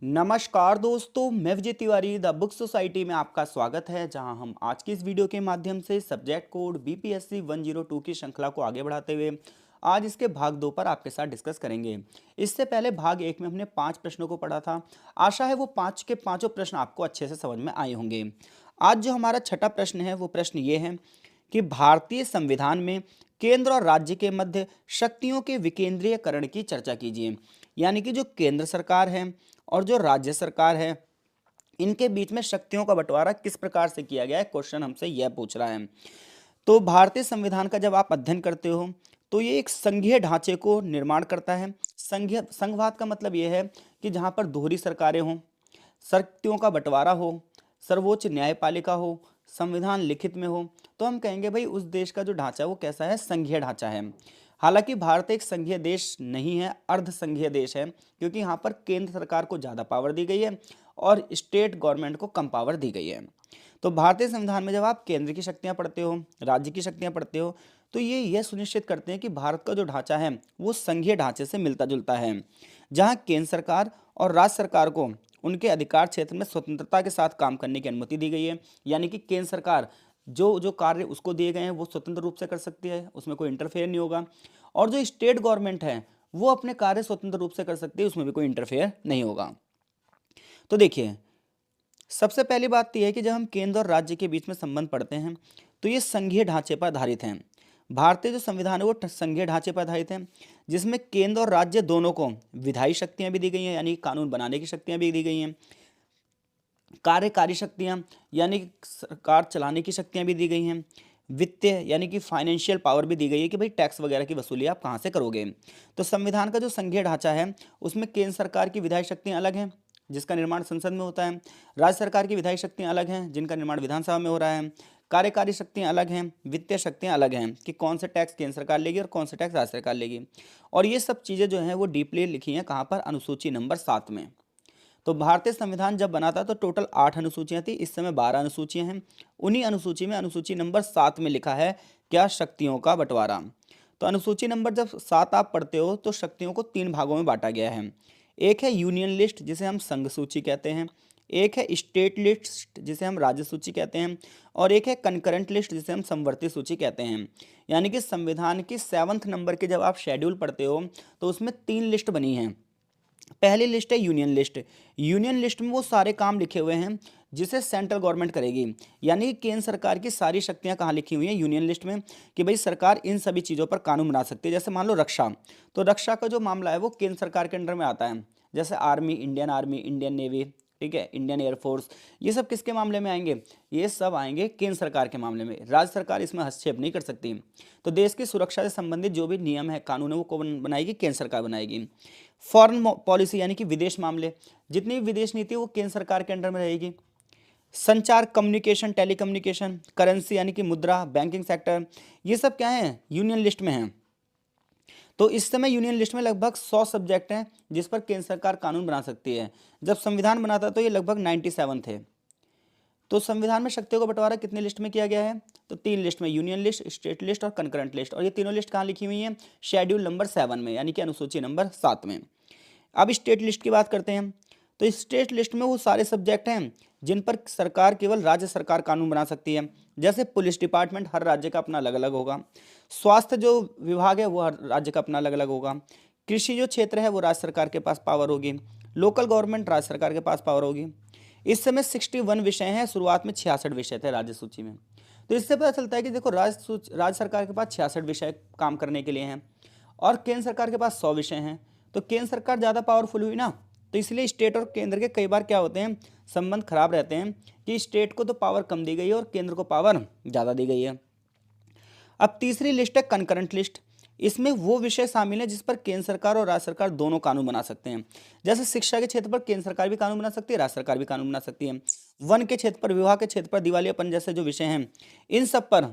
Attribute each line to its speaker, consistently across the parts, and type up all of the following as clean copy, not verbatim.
Speaker 1: नमस्कार दोस्तों, मैं Vijay Tiwari the book society में आपका स्वागत है। जहां हम आज की इस वीडियो के माध्यम से सब्जेक्ट कोड बीपीएससी 102 की श्रृंखला को आगे बढ़ाते हुए आज इसके भाग 2 पर आपके साथ डिस्कस करेंगे। इससे पहले भाग 1 में हमने 5 प्रश्नों को पढ़ा था। आशा है वो 5 के पांचों प्रश्न आपको अच्छे से समझ में आए होंगे। आज जो हमारा छठा प्रश्न है वो प्रश्न ये है कि भारतीय संविधान में केंद्र और राज्य के मध्य शक्तियों के विकेंद्रीयकरण की चर्चा कीजिए। यानी कि जो केंद्र सरकार है और जो राज्य सरकार है, इनके बीच में शक्तियों का बंटवारा किस प्रकार से किया गया है, क्वेश्चन हमसे यह पूछ रहा है। तो भारतीय संविधान का जब आप अध्ययन करते हो तो ये एक संघीय ढांचे को निर्माण करता है। संघवाद का मतलब ये है कि जहाँ पर दोहरी सरकारें हों, शक्तियों का बंटवारा हो, सर्वोच्च न्यायपालिका हो, संविधान लिखित में हो, तो हम कहेंगे भाई उस देश का जो ढांचा है वो कैसा है, संघीय ढांचा है। हालांकि भारत एक संघीय देश नहीं है, अर्ध संघीय देश है, क्योंकि यहाँ पर केंद्र सरकार को ज़्यादा पावर दी गई है और स्टेट गवर्नमेंट को कम पावर दी गई है। तो भारतीय संविधान में जब आप केंद्र की शक्तियाँ पढ़ते हो, राज्य की शक्तियाँ पढ़ते हो, तो ये यह सुनिश्चित करते हैं कि भारत का जो ढांचा है वो संघीय ढांचे से मिलता जुलता है, जहाँ केंद्र सरकार और राज्य सरकार को उनके अधिकार क्षेत्र में स्वतंत्रता के साथ काम करने की अनुमति दी गई है। यानी कि केंद्र सरकार जो जो कार्य उसको दिए गए हैं वो स्वतंत्र रूप से कर सकती है, उसमें कोई इंटरफेयर नहीं होगा। और जो स्टेट गवर्नमेंट है वो अपने कार्य स्वतंत्र रूप से कर सकती है, उसमें भी कोई इंटरफेयर नहीं होगा। तो देखिए, सबसे पहली बात तो यह है कि जब हम केंद्र और राज्य के बीच में संबंध पढ़ते हैं तो ये संघीय ढांचे पर आधारित हैं। भारतीय जो संविधान है वो संघीय ढांचे पर आधारित है, जिसमें केंद्र और राज्य दोनों को विधायी शक्तियां भी दी गई हैं, यानी कानून बनाने की शक्तियां भी दी गई हैं। कार्यकारी शक्तियां यानी कि सरकार चलाने की शक्तियां भी दी गई हैं। वित्तीय यानी कि फाइनेंशियल पावर भी दी गई है कि भाई टैक्स वगैरह की वसूली आप कहाँ से करोगे। तो संविधान का जो संघीय ढांचा है उसमें केंद्र सरकार की विधायी शक्तियां अलग हैं, जिसका निर्माण संसद में होता है। राज्य सरकार की विधायी शक्तियां अलग हैं, जिनका निर्माण विधानसभा में हो रहा है। कार्यकारी शक्तियां अलग हैं, वित्तीय शक्तियां अलग हैं कि कौन सा टैक्स केंद्र सरकार लेगी और कौन सा टैक्स राज्य सरकार लेगी। और ये सब चीज़ें जो हैं वो डीपली लिखी हैं कहाँ पर, अनुसूची नंबर 7 में। तो भारतीय संविधान जब बना था तो टोटल 8 अनुसूचियां थी, इस समय 12 अनुसूचियां हैं। उन्हीं अनुसूची में अनुसूची नंबर 7 में लिखा है क्या, शक्तियों का बंटवारा। तो अनुसूची नंबर जब 7 आप पढ़ते हो तो शक्तियों को 3 भागों में बांटा गया है। एक है यूनियन लिस्ट जिसे हम संघ सूची कहते हैं, एक है स्टेट लिस्ट जिसे हम राज्य सूची कहते हैं, और एक है कंकरेंट लिस्ट जिसे हम समवर्ती सूची कहते हैं। यानी कि संविधान की 7th नंबर के जब आप शेड्यूल पढ़ते हो तो उसमें 3 लिस्ट बनी हैं। पहली लिस्ट है यूनियन लिस्ट। यूनियन लिस्ट में वो सारे काम लिखे हुए हैं जिसे सेंट्रल गवर्नमेंट करेगी, यानी कि केंद्र सरकार की सारी शक्तियां कहाँ लिखी हुई हैं, यूनियन लिस्ट में, कि भाई सरकार इन सभी चीज़ों पर कानून बना सकती है। जैसे मान लो रक्षा, तो रक्षा का जो मामला है वो केंद्र सरकार के अंडर में आता है। जैसे आर्मी, इंडियन नेवी, ठीक है, इंडियन एयरफोर्स, ये सब किसके मामले में आएंगे, ये सब आएंगे केंद्र सरकार के मामले में। राज्य सरकार इसमें हस्तक्षेप नहीं कर सकती। तो देश की सुरक्षा से संबंधित जो भी नियम है, कानून है, वो कौन बनाएगी, केंद्र सरकार बनाएगी। फॉरेन पॉलिसी यानी कि विदेश मामले, जितनी भी विदेश नीति है वो केंद्र सरकार के अंडर में रहेगी। संचार, कम्युनिकेशन, टेलीकम्युनिकेशन, करेंसी यानी कि मुद्रा, बैंकिंग सेक्टर, ये सब क्या है, यूनियन लिस्ट में है। तो इस समय यूनियन लिस्ट में लगभग 100 सब्जेक्ट हैं जिस पर केंद्र सरकार कानून बना सकती है। जब संविधान बना था तो ये लगभग 97 थे। तो संविधान में शक्तियों का बंटवारा कितने लिस्ट में किया गया है, तो 3 लिस्ट में, यूनियन लिस्ट, स्टेट लिस्ट और कंकरेंट लिस्ट। और ये तीनों लिस्ट कहाँ लिखी हुई हैं, शेड्यूल नंबर 7 में, यानी कि अनुसूची नंबर 7 में। अब स्टेट लिस्ट की बात करते हैं। तो स्टेट लिस्ट में वो सारे सब्जेक्ट हैं जिन पर सरकार, केवल राज्य सरकार कानून बना सकती है। जैसे पुलिस डिपार्टमेंट हर राज्य का अपना अलग अलग होगा। स्वास्थ्य जो विभाग है वो हर राज्य का अपना अलग अलग होगा। कृषि जो क्षेत्र है वो राज्य सरकार के पास पावर होगी। लोकल गवर्नमेंट राज्य सरकार के पास पावर होगी। इस समय 61 विषय हैं, शुरुआत में 66 विषय थे राज्य सूची में। तो इससे पता चलता है कि देखो, राज्य सरकार के पास 66 विषय काम करने के लिए हैं और केंद्र सरकार के पास 100 विषय हैं। तो केंद्र सरकार ज़्यादा पावरफुल हुई ना, तो इसलिए स्टेट और केंद्र के कई बार क्या होते हैं, संबंध खराब रहते हैं कि स्टेट को तो पावर कम दी गई है और केंद्र को पावर ज़्यादा दी गई है। अब तीसरी लिस्ट है कंकरेंट लिस्ट। इसमें वो विषय शामिल है जिस पर केंद्र सरकार और राज्य सरकार दोनों कानून बना सकते हैं। जैसे शिक्षा के क्षेत्र पर केंद्र सरकार भी कानून बना सकती है, राज्य सरकार भी कानून बना सकती है। वन के क्षेत्र पर, विवाह के क्षेत्र पर, दिवालियापन जैसे जो विषय हैं, इन सब पर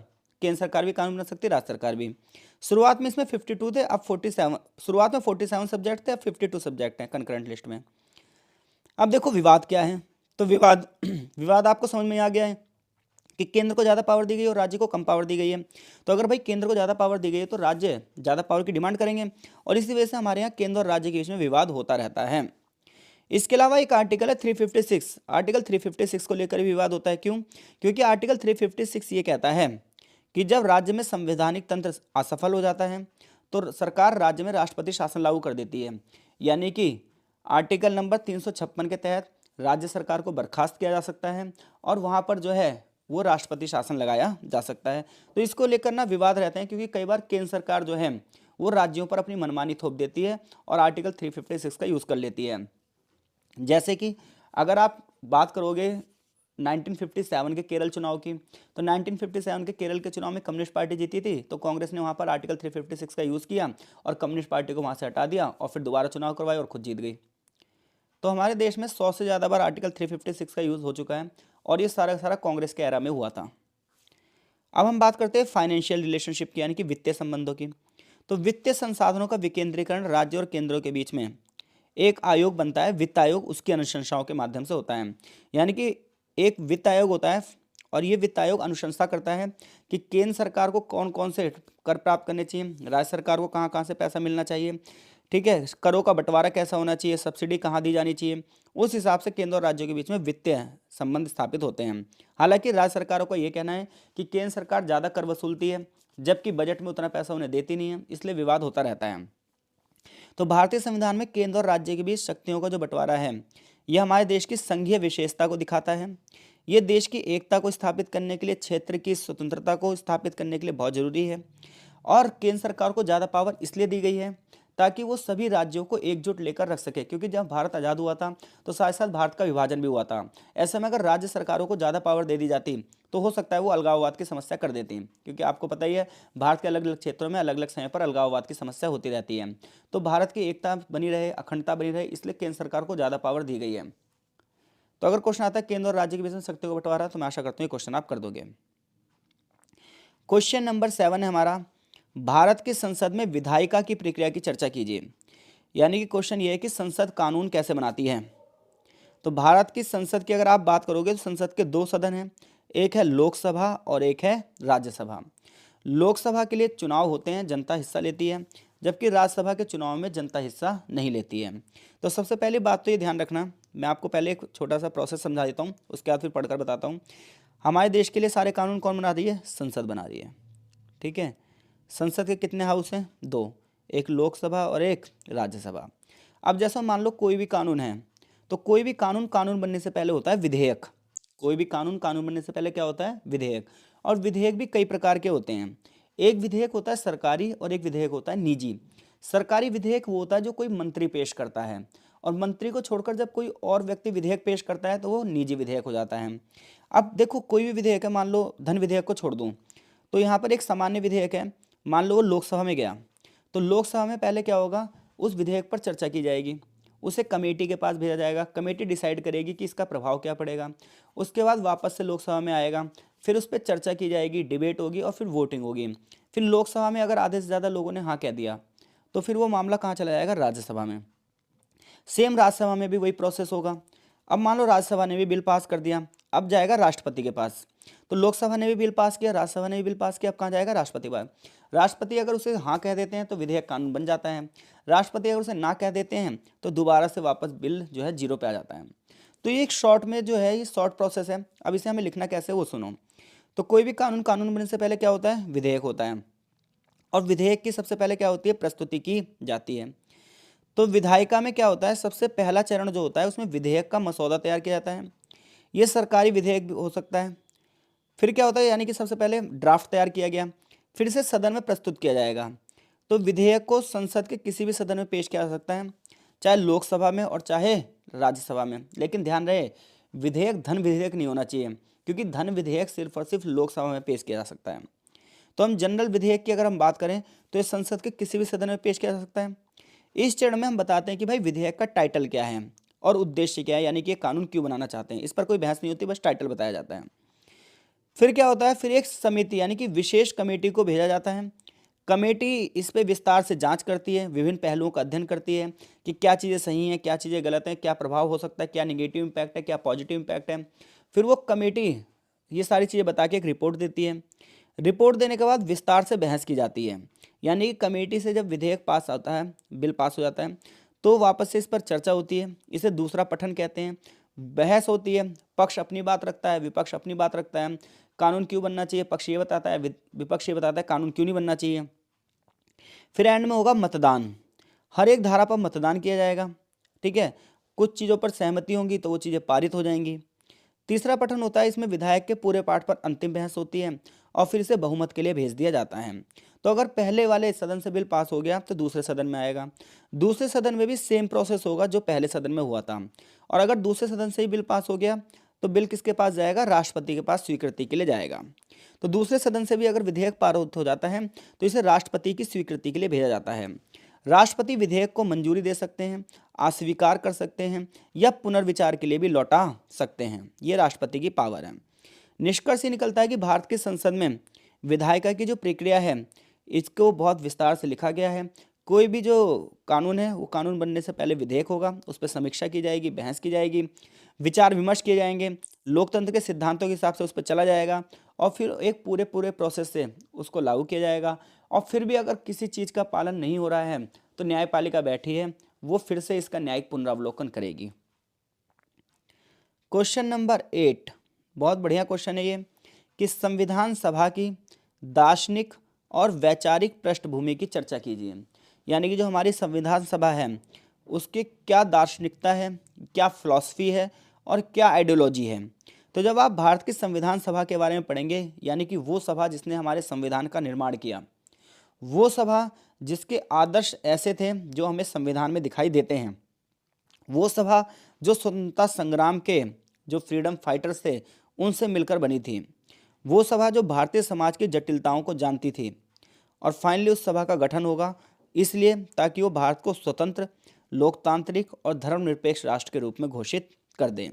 Speaker 1: केंद्र सरकार भी कानून बना सकती है, राज्य सरकार भी। शुरुआत में इसमें 52 थे, अब 47, शुरुआत में 47 सब्जेक्ट थे, अब 52 सब्जेक्ट हैं कंकरेंट लिस्ट में। अब देखो विवाद क्या है, तो विवाद विवाद आपको समझ में आ गया है कि केंद्र को ज़्यादा पावर दी गई है और राज्य को कम पावर दी गई है। तो अगर भाई केंद्र को ज़्यादा पावर दी गई है तो राज्य ज़्यादा पावर की डिमांड करेंगे और इसी वजह से हमारे यहाँ केंद्र और राज्य के बीच में विवाद होता रहता है। इसके अलावा एक आर्टिकल है 356, आर्टिकल 356 को लेकर भी विवाद होता है। क्यों? क्योंकि आर्टिकल 356 ये कहता है कि जब राज्य में संवैधानिक तंत्र असफल हो जाता है तो सरकार राज्य में राष्ट्रपति शासन लागू कर देती है। यानी कि आर्टिकल नंबर 356 के तहत राज्य सरकार को बर्खास्त किया जा सकता है और वहाँ पर जो है वो राष्ट्रपति शासन लगाया जा सकता है। तो इसको लेकर ना विवाद रहते हैं, क्योंकि कई बार केंद्र सरकार जो है वो राज्यों पर अपनी मनमानी थोप देती है और आर्टिकल 356 का यूज़ कर लेती है। जैसे कि अगर आप बात करोगे 1957 के केरल चुनाव की, तो 1957 के केरल के चुनाव में कम्युनिस्ट पार्टी जीती थी, तो कांग्रेस ने वहाँ पर आर्टिकल 356 का यूज़ किया और कम्युनिस्ट पार्टी को वहाँ से हटा दिया और फिर दोबारा चुनाव करवाए और खुद जीत गई। तो हमारे देश में 100 से ज़्यादा बार आर्टिकल 356 का यूज़ हो चुका है और ये सारा सारा कांग्रेस के एरा में हुआ था। अब हम बात करते हैं फाइनेंशियल रिलेशनशिप की, यानी कि वित्तीय संबंधों की। तो वित्तीय संसाधनों का विकेंद्रीकरण राज्य और केंद्रों के बीच में एक आयोग बनता है, वित्त आयोग, उसकी अनुशंसाओं के माध्यम से होता है। यानी कि एक वित्त आयोग होता है और ये वित्त आयोग अनुशंसा करता है कि केंद्र सरकार को कौन कौन से कर प्राप्त करने चाहिए, राज्य सरकार को कहाँ कहाँ से पैसा मिलना चाहिए, ठीक है, करों का बंटवारा कैसा होना चाहिए, सब्सिडी कहाँ दी जानी चाहिए। उस हिसाब से केंद्र और राज्यों के बीच में वित्तीय संबंध स्थापित होते हैं। हालांकि राज्य सरकारों का ये कहना है कि केंद्र सरकार ज़्यादा कर वसूलती है जबकि बजट में उतना पैसा उन्हें देती नहीं है, इसलिए विवाद होता रहता है। तो भारतीय संविधान में केंद्र और राज्य के बीच शक्तियों का जो बंटवारा है यह हमारे देश की संघीय विशेषता को दिखाता है। ये देश की एकता को स्थापित करने के लिए, क्षेत्र की स्वतंत्रता को स्थापित करने के लिए बहुत जरूरी है। और केंद्र सरकार को ज़्यादा पावर इसलिए दी गई है ताकि वो सभी राज्यों को एकजुट लेकर रख सके, क्योंकि जब भारत आज़ाद हुआ था तो साथ साथ भारत का विभाजन भी हुआ था। ऐसे में अगर राज्य सरकारों को ज़्यादा पावर दे दी जाती तो हो सकता है वो अलगाववाद की समस्या कर देती, क्योंकि आपको पता ही है भारत के अलग अलग क्षेत्रों में अलग अलग समय पर अलगाववाद की समस्या होती रहती है। तो भारत की एकता बनी रहे, अखंडता बनी रहे, इसलिए केंद्र सरकार को ज़्यादा पावर दी गई है। तो अगर क्वेश्चन आता है केंद्र और राज्य के बीच में शक्तियों का बंटवारा, तो मैं आशा करता हूँ ये क्वेश्चन आप कर दोगे। क्वेश्चन नंबर 7 है हमारा, भारत की संसद में विधायिका की प्रक्रिया की चर्चा कीजिए। यानी कि क्वेश्चन ये है कि संसद कानून कैसे बनाती है। तो भारत की संसद की अगर आप बात करोगे तो संसद के दो सदन हैं, एक है लोकसभा और एक है राज्यसभा। लोकसभा के लिए चुनाव होते हैं, जनता हिस्सा लेती है, जबकि राज्यसभा के चुनाव में जनता हिस्सा नहीं लेती है। तो सबसे पहली बात तो ये ध्यान रखना, मैं आपको पहले एक छोटा सा प्रोसेस समझा देता हूँ, उसके बाद फिर पढ़कर बताता हूँ। हमारे देश के लिए सारे कानून कौन बना रही है? संसद बना रही है, ठीक है। संसद के कितने हाउस हैं? दो, एक लोकसभा और एक राज्यसभा। अब जैसा मान लो कोई भी कानून है, तो कोई भी कानून बनने से पहले होता है विधेयक। कोई भी कानून बनने से पहले क्या होता है? विधेयक। और विधेयक भी कई प्रकार के होते हैं। एक विधेयक होता है सरकारी और एक विधेयक होता है निजी। सरकारी विधेयक वो होता है जो कोई मंत्री पेश करता है, और मंत्री को छोड़कर जब कोई और व्यक्ति विधेयक पेश करता है तो वो निजी विधेयक हो जाता है। अब देखो कोई भी विधेयक है, मान लो धन विधेयक को छोड़ दूँ तो यहाँ पर एक सामान्य विधेयक है, मान लो वो लोकसभा में गया, तो लोकसभा में पहले क्या होगा? उस विधेयक पर चर्चा की जाएगी, उसे कमेटी के पास भेजा जाएगा, कमेटी डिसाइड करेगी कि इसका प्रभाव क्या पड़ेगा। उसके बाद वापस से लोकसभा में आएगा, फिर उस पर चर्चा की जाएगी, डिबेट होगी और फिर वोटिंग होगी। फिर लोकसभा में अगर आधे से ज़्यादा लोगों ने हाँ कह दिया तो फिर वो मामला कहाँ चला जाएगा? राज्यसभा में। सेम राज्यसभा में भी वही प्रोसेस होगा। अब मान लो राज्यसभा ने भी बिल पास कर दिया, अब जाएगा राष्ट्रपति के पास। तो लोकसभा ने भी बिल पास किया, राज्यसभा ने भी बिल पास किया, अब कहाँ जाएगा? राष्ट्रपति पास। राष्ट्रपति अगर उसे हाँ कह देते हैं तो विधेयक कानून बन जाता है, राष्ट्रपति अगर उसे ना कह देते हैं तो दोबारा से वापस बिल जो है जीरो पे आ जाता है। तो ये एक शॉर्ट में जो है ये शॉर्ट प्रोसेस है। अब इसे हमें लिखना कैसे वो सुनो। तो कोई भी कानून बनने से पहले क्या होता है? विधेयक होता है, और विधेयक की सबसे पहले क्या होती है? प्रस्तुति की जाती है। तो विधायिका में क्या होता है? सबसे पहला चरण जो होता है उसमें विधेयक का मसौदा तैयार किया जाता है। ये सरकारी विधेयक भी हो सकता है। फिर क्या होता है? यानी कि सबसे पहले ड्राफ्ट तैयार किया गया, फिर इसे सदन में प्रस्तुत किया जाएगा। तो विधेयक को संसद के किसी भी सदन में पेश किया जा सकता है, चाहे लोकसभा में और चाहे राज्यसभा में। लेकिन ध्यान रहे, विधेयक धन विधेयक नहीं होना चाहिए, क्योंकि धन विधेयक सिर्फ और सिर्फ लोकसभा में पेश किया जा सकता है। तो हम जनरल विधेयक की अगर हम बात करें तो ये संसद के किसी भी सदन में पेश किया जा सकता है। इस चरण में हम बताते हैं कि भाई विधेयक का टाइटल क्या है और उद्देश्य क्या है, यानी कि ये कानून क्यों बनाना चाहते हैं। इस पर कोई बहस नहीं होती, बस टाइटल बताया जाता है। फिर क्या होता है? फिर एक समिति यानी कि विशेष कमेटी को भेजा जाता है। कमेटी इस पे विस्तार से जांच करती है, विभिन्न पहलुओं का अध्ययन करती है कि क्या चीज़ें सही हैं, क्या चीज़ें गलत हैं, क्या प्रभाव हो सकता है, क्या निगेटिव इम्पैक्ट है, क्या पॉजिटिव इम्पैक्ट है। फिर वो कमेटी ये सारी चीज़ें बता के एक रिपोर्ट देती है। रिपोर्ट देने के बाद विस्तार से बहस की जाती है। यानी कि कमेटी से जब विधेयक पास आता है, बिल पास हो जाता है, तो वापस से इस पर चर्चा होती है, इसे दूसरा पठन कहते हैं। बहस होती है, पक्ष अपनी बात रखता है, विपक्ष अपनी बात रखता है। कानून क्यों बनना चाहिए, पक्ष ये बताता है, विपक्ष ये बताता है कानून क्यों नहीं बनना चाहिए। फिर एंड में होगा मतदान। हर एक धारा पर मतदान किया जाएगा, ठीक है। कुछ चीज़ों पर सहमति होंगी तो वो चीज़ें पारित हो जाएंगी। तीसरा पठन होता है, इसमें विधायक के पूरे पाठ पर अंतिम बहस होती है और फिर इसे बहुमत के लिए भेज दिया जाता है। तो अगर पहले वाले सदन से बिल पास हो गया तो दूसरे सदन में आएगा, दूसरे सदन में भी सेम प्रोसेस होगा जो पहले सदन में हुआ था। और अगर दूसरे सदन से ही बिल पास हो गया तो बिल किसके पास जाएगा, राष्ट्रपति के पास स्वीकृति के लिए जाएगा। तो दूसरे सदन से भी अगर विधेयक पारित हो जाता है तो इसे राष्ट्रपति की स्वीकृति के लिए भेजा जाता है। राष्ट्रपति विधेयक को मंजूरी दे सकते हैं, अस्वीकार कर सकते हैं या पुनर्विचार के लिए भी लौटा सकते हैं। ये राष्ट्रपति की पावर है। निष्कर्ष ये निकलता है कि भारत की संसद में विधायिका की जो प्रक्रिया है इसको बहुत विस्तार से लिखा गया है। कोई भी जो कानून है वो कानून बनने से पहले विधेयक होगा, उस पर समीक्षा की जाएगी, बहस की जाएगी, विचार विमर्श किए जाएंगे, लोकतंत्र के सिद्धांतों के हिसाब से उस पर चला जाएगा और फिर एक पूरे पूरे प्रोसेस से उसको लागू किया जाएगा। और फिर भी अगर किसी चीज़ का पालन नहीं हो रहा है तो न्यायपालिका बैठी है, वो फिर से इसका न्यायिक पुनरावलोकन करेगी। क्वेश्चन नंबर 8 बहुत बढ़िया क्वेश्चन है ये, कि संविधान सभा की दार्शनिक और वैचारिक पृष्ठभूमि की चर्चा कीजिए। यानी कि जो हमारी संविधान सभा है उसकी क्या दार्शनिकता है, क्या फिलॉसफी है और क्या आइडियोलॉजी है। तो जब आप भारत की संविधान सभा के बारे में पढ़ेंगे, यानी कि वो सभा जिसने हमारे संविधान का निर्माण किया, वो सभा जिसके आदर्श ऐसे थे जो हमें संविधान में दिखाई देते हैं, वो सभा जो स्वतंत्रता संग्राम के जो फ्रीडम फाइटर्स थे उनसे मिलकर बनी थी, वो सभा जो भारतीय समाज की जटिलताओं को जानती थी। और फाइनली उस सभा का गठन होगा इसलिए ताकि वो भारत को स्वतंत्र, लोकतांत्रिक और धर्मनिरपेक्ष राष्ट्र के रूप में घोषित कर दें।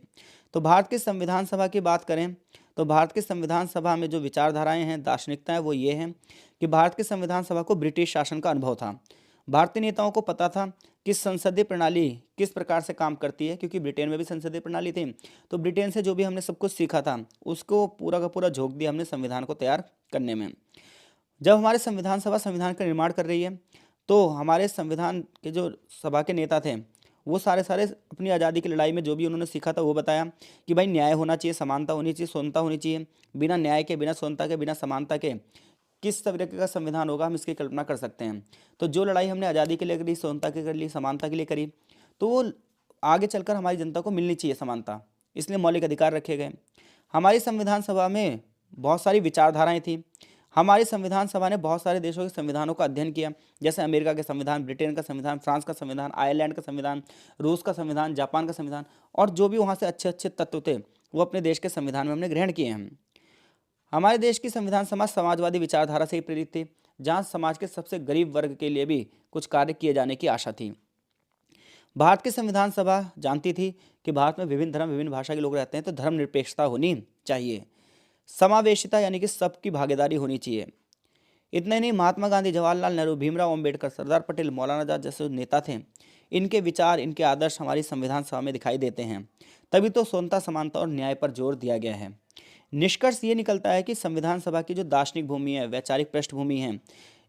Speaker 1: तो भारत की संविधान सभा की बात करें तो भारत की संविधान सभा में जो विचारधाराएं हैं, दार्शनिकताएं, वो ये हैं कि भारत की संविधान सभा को ब्रिटिश शासन का अनुभव था। भारतीय नेताओं को पता था कि संसदीय प्रणाली किस प्रकार से काम करती है, क्योंकि ब्रिटेन में भी संसदीय प्रणाली थी। तो ब्रिटेन से जो भी हमने सब कुछ सीखा था उसको पूरा का पूरा झोंक दिया हमने संविधान को तैयार करने में। जब हमारे संविधान सभा संविधान का निर्माण कर रही है तो हमारे संविधान के जो सभा के नेता थे वो सारे अपनी आज़ादी की लड़ाई में जो भी उन्होंने सीखा था वो बताया कि भाई न्याय होना चाहिए, समानता होनी चाहिए, समानता होनी चाहिए। बिना न्याय के, बिना समानता के, बिना समानता के किस तरीके का संविधान होगा हम इसकी कल्पना कर सकते हैं। तो जो लड़ाई हमने आज़ादी के लिए करी, समानता के कर ली, समानता के लिए करी, तो वो आगे चलकर हमारी जनता को मिलनी चाहिए समानता, इसलिए मौलिक अधिकार रखे गए। हमारी संविधान सभा में बहुत सारी विचारधाराएं थी। हमारी संविधान सभा ने बहुत सारे देशों के संविधानों का अध्ययन किया, जैसे अमेरिका के संविधान, ब्रिटेन का संविधान, फ्रांस का संविधान, आयरलैंड का संविधान, रूस का संविधान, जापान का संविधान, और जो भी वहाँ से अच्छे अच्छे तत्व थे वो अपने देश के संविधान में हमने ग्रहण किए हैं। हमारे देश की संविधान सभा समाजवादी विचारधारा से ही प्रेरित थी, जहाँ समाज के सबसे गरीब वर्ग के लिए भी कुछ कार्य किए जाने की आशा थी। भारत की संविधान सभा जानती थी कि भारत में विभिन्न धर्म, विभिन्न भाषा के लोग रहते हैं, तो धर्मनिरपेक्षता होनी चाहिए, समावेशिता यानी कि सबकी भागीदारी होनी चाहिए। इतना ही नहीं, महात्मा गांधी, जवाहरलाल नेहरू, भीमराव अंबेडकर, सरदार पटेल, मौलाना आजाद जैसे नेता थे, इनके विचार, इनके आदर्श हमारी संविधान सभा में दिखाई देते हैं। तभी तो समानता, समानता और न्याय पर जोर दिया गया है। निष्कर्ष ये निकलता है कि संविधान सभा की जो दार्शनिक भूमि है, वैचारिक पृष्ठभूमि है,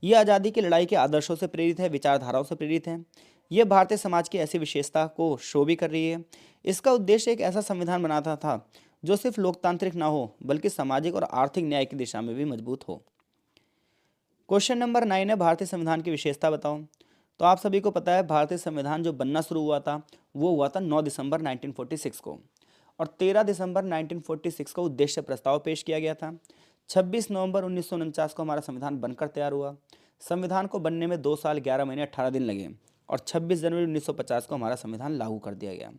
Speaker 1: ये आज़ादी की लड़ाई के आदर्शों से प्रेरित है, विचारधाराओं से प्रेरित है। ये भारतीय समाज की ऐसी विशेषता को शो भी कर रही है। इसका उद्देश्य एक ऐसा संविधान बनाता था जो सिर्फ लोकतांत्रिक ना हो बल्कि सामाजिक और आर्थिक न्याय की दिशा में भी मजबूत हो। क्वेश्चन नंबर 9 है, भारतीय संविधान की विशेषता बताओ। तो आप सभी को पता है भारतीय संविधान जो बनना शुरू हुआ था वो हुआ था 9 दिसंबर 1946 को, और 13 दिसंबर 1946 को उद्देश्य प्रस्ताव पेश किया गया था। 26 नवंबर 1949 को हमारा संविधान बनकर तैयार हुआ। संविधान को बनने में 2 साल 11 महीने 18 दिन लगे और 26 जनवरी 1950 को हमारा संविधान लागू कर दिया गया।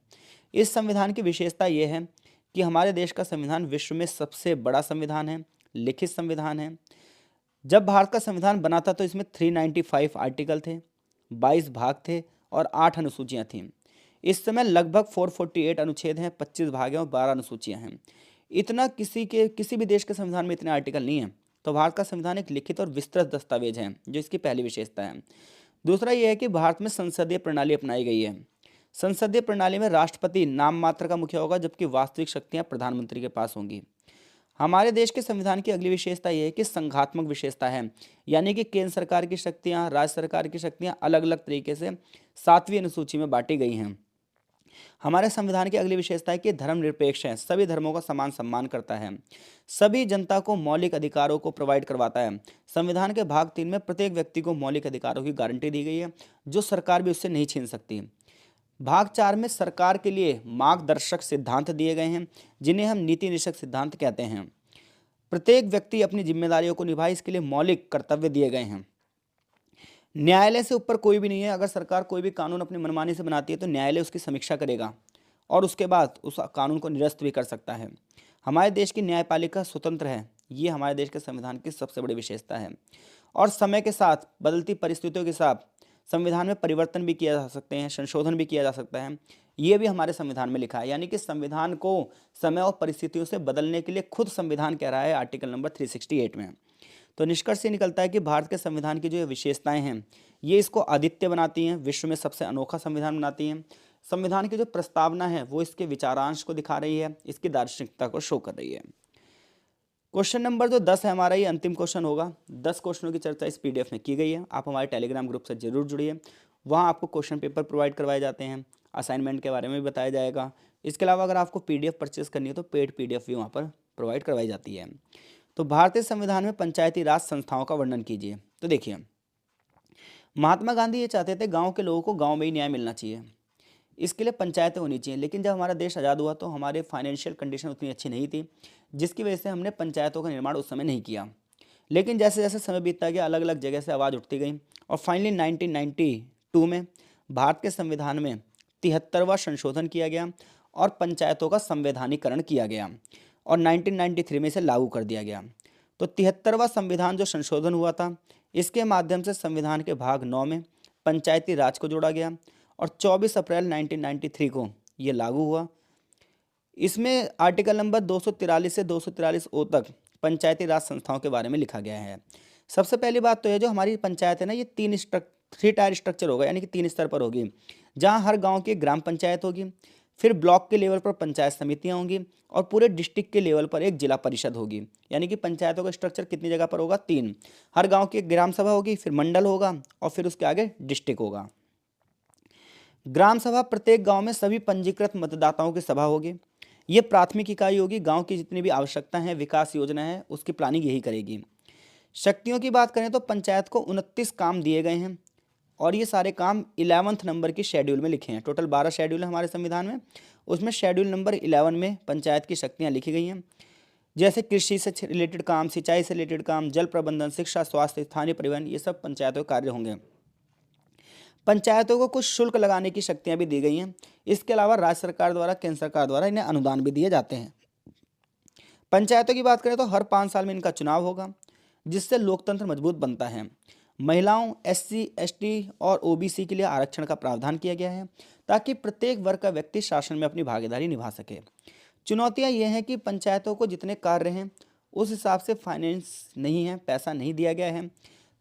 Speaker 1: इस संविधान की विशेषता ये है कि हमारे देश का संविधान विश्व में सबसे बड़ा संविधान है, लिखित संविधान है। जब भारत का संविधान बना था तो इसमें 395 आर्टिकल थे, 22 भाग थे और 8 अनुसूचियाँ थीं। इस समय लगभग 448 अनुच्छेद हैं, 25 भाग हैं और 12 अनुसूचियाँ हैं। इतना किसी भी देश के संविधान में इतने आर्टिकल नहीं हैं। तो भारत का संविधान एक लिखित और विस्तृत दस्तावेज है, जो इसकी पहली विशेषता है। दूसरा यह है कि भारत में संसदीय प्रणाली अपनाई गई है। संसदीय प्रणाली में राष्ट्रपति नाम मात्र का मुखिया होगा, जबकि वास्तविक शक्तियाँ प्रधानमंत्री के पास होंगी। हमारे देश के संविधान की अगली विशेषता यह है कि संघात्मक विशेषता है, यानी कि केंद्र सरकार की शक्तियां, राज्य सरकार की शक्तियां अलग अलग तरीके से 7वीं अनुसूची में बांटी गई हैं। हमारे संविधान की अगली विशेषता है कि धर्मनिरपेक्ष है, सभी धर्मों का समान सम्मान करता है, सभी जनता को मौलिक अधिकारों को प्रोवाइड करवाता है। संविधान के भाग 3 में प्रत्येक व्यक्ति को मौलिक अधिकारों की गारंटी दी गई है, जो सरकार भी उससे नहीं छीन सकती। भाग 4 में सरकार के लिए मार्गदर्शक सिद्धांत दिए गए हैं, जिन्हें हम नीति निषेधक सिद्धांत कहते हैं। प्रत्येक व्यक्ति अपनी जिम्मेदारियों को निभाए, इसके लिए मौलिक कर्तव्य दिए गए हैं। न्यायालय से ऊपर कोई भी नहीं है। अगर सरकार कोई भी कानून अपनी मनमानी से बनाती है तो न्यायालय उसकी समीक्षा करेगा और उसके बाद उस कानून को निरस्त भी कर सकता है। हमारे देश की न्यायपालिका स्वतंत्र है, ये हमारे देश के संविधान की सबसे बड़ी विशेषता है। और समय के साथ बदलती परिस्थितियों के साथ संविधान में परिवर्तन भी किया जा सकते हैं, संशोधन भी किया जा सकता है, ये भी हमारे संविधान में लिखा है। यानी कि संविधान को समय और परिस्थितियों से बदलने के लिए खुद संविधान कह रहा है आर्टिकल नंबर 368 में। तो निष्कर्ष ये निकलता है कि भारत के संविधान की जो ये विशेषताएं हैं, ये इसको अद्वितीय बनाती हैं, विश्व में सबसे अनोखा संविधान बनाती हैं। संविधान की जो प्रस्तावना है वो इसके विचारांश को दिखा रही है, इसकी दार्शनिकता को शो कर रही है। क्वेश्चन नंबर जो 10 है हमारा, ये अंतिम क्वेश्चन होगा। 10 क्वेश्चनों की चर्चा इस पीडीएफ में की गई है। आप हमारे टेलीग्राम ग्रुप से जरूर जुड़िए, वहाँ आपको क्वेश्चन पेपर प्रोवाइड करवाए जाते हैं, असाइनमेंट के बारे में भी बताया जाएगा। इसके अलावा अगर आपको पीडीएफ परचेस करनी है तो पेड पीडीएफ भी वहाँ पर प्रोवाइड करवाई जाती है। तो भारतीय संविधान में पंचायती राज संस्थाओं का वर्णन कीजिए। तो देखिए, महात्मा गांधी ये चाहते थे गांव के लोगों को गांव में ही न्याय मिलना चाहिए, इसके लिए पंचायतें होनी चाहिए। लेकिन जब हमारा देश आज़ाद हुआ तो हमारे फाइनेंशियल कंडीशन उतनी अच्छी नहीं थी, जिसकी वजह से हमने पंचायतों का निर्माण उस समय नहीं किया। लेकिन जैसे जैसे समय बीतता गया, अलग अलग जगह से आवाज़ उठती गई और फाइनली 1992 में भारत के संविधान में 73वां संशोधन किया गया और पंचायतों का संवैधानिकरण किया गया और 1993 में इसे लागू कर दिया गया। तो 73वां संविधान जो संशोधन हुआ था, इसके माध्यम से संविधान के भाग 9 में पंचायती राज को जोड़ा गया और 24 अप्रैल 1993 को ये लागू हुआ। इसमें आर्टिकल नंबर 243 से 243 ओ तक पंचायती राज संस्थाओं के बारे में लिखा गया है। सबसे पहली बात तो ये जो हमारी पंचायत है ना, ये 3 टायर स्ट्रक्चर होगा, यानी कि 3 स्तर पर होगी, जहाँ हर गांव की ग्राम पंचायत होगी, फिर ब्लॉक के लेवल पर पंचायत समितियां होंगी और पूरे डिस्ट्रिक्ट के लेवल पर एक जिला परिषद होगी। यानी कि पंचायतों का स्ट्रक्चर कितनी जगह पर होगा? 3। हर गांव की एक ग्राम सभा होगी, फिर मंडल होगा और फिर उसके आगे डिस्ट्रिक्ट होगा। ग्राम सभा प्रत्येक गांव में सभी पंजीकृत मतदाताओं की सभा होगी। ये प्राथमिक इकाई होगी, गांव की जितनी भी आवश्यकता है, विकास योजना है, उसकी प्लानिंग यही करेगी। शक्तियों की बात करें तो पंचायत को 29 काम दिए गए हैं और ये सारे काम 11th नंबर की शेड्यूल में लिखे हैं। टोटल 12 शेड्यूल है हमारे संविधान में, उसमें शेड्यूल नंबर 11 में पंचायत की शक्तियाँ लिखी गई हैं। जैसे कृषि से रिलेटेड काम, सिंचाई से रिलेटेड काम, जल प्रबंधन, शिक्षा, स्वास्थ्य, स्थानीय परिवहन, ये सब पंचायतों के कार्य होंगे। पंचायतों को कुछ शुल्क लगाने की शक्तियां भी दी गई हैं। इसके अलावा राज्य सरकार द्वारा, केंद्र सरकार द्वारा इन्हें अनुदान भी दिए जाते हैं। पंचायतों की बात करें तो हर 5 साल में इनका चुनाव होगा, जिससे लोकतंत्र मजबूत बनता है। महिलाओं, SC, ST और OBC के लिए आरक्षण का प्रावधान किया गया है, ताकि प्रत्येक वर्ग का व्यक्ति शासन में अपनी भागीदारी निभा सके। चुनौतियां ये हैं कि पंचायतों को जितने कार्य हैं उस हिसाब से फाइनेंस नहीं है, पैसा नहीं दिया गया है,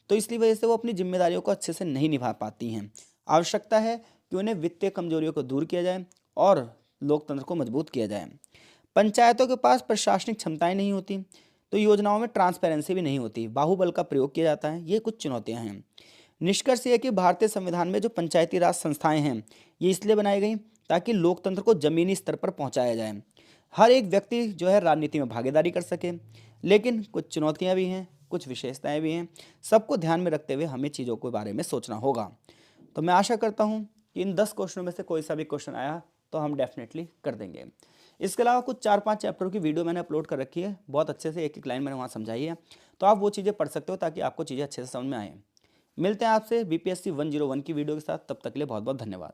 Speaker 1: तो इसलिए वजह से वो अपनी जिम्मेदारियों को अच्छे से नहीं निभा पाती हैं। आवश्यकता है कि उन्हें वित्तीय कमजोरियों को दूर किया जाए और लोकतंत्र को मजबूत किया जाए। पंचायतों के पास प्रशासनिक क्षमताएं नहीं होती, तो योजनाओं में ट्रांसपेरेंसी भी नहीं होती, बाहुबल का प्रयोग किया जाता है। ये कुछ चुनौतियां हैं। निष्कर्ष ये है कि भारतीय संविधान में जो पंचायती राज संस्थाएं हैं, ये इसलिए बनाई गई ताकि लोकतंत्र को जमीनी स्तर पर पहुंचाया जाए, हर एक व्यक्ति जो है राजनीति में भागीदारी कर सके। लेकिन कुछ चुनौतियां भी हैं, कुछ विशेषताएं भी हैं, सबको ध्यान में रखते हुए हमें चीज़ों के बारे में सोचना होगा। तो मैं आशा करता हूं कि इन 10 क्वेश्चनों में से कोई सा भी क्वेश्चन आया तो हम डेफिनेटली कर देंगे। इसके अलावा कुछ 4-5 चैप्टरों की वीडियो मैंने अपलोड कर रखी है, बहुत अच्छे से एक एक लाइन मैंने वहाँ समझाई है, तो आप वो चीज़ें पढ़ सकते हो ताकि आपको चीज़ें अच्छे से समझ में आए। मिलते हैं आपसे BPSC 101 की वीडियो के साथ, तब तक के लिए बहुत बहुत धन्यवाद।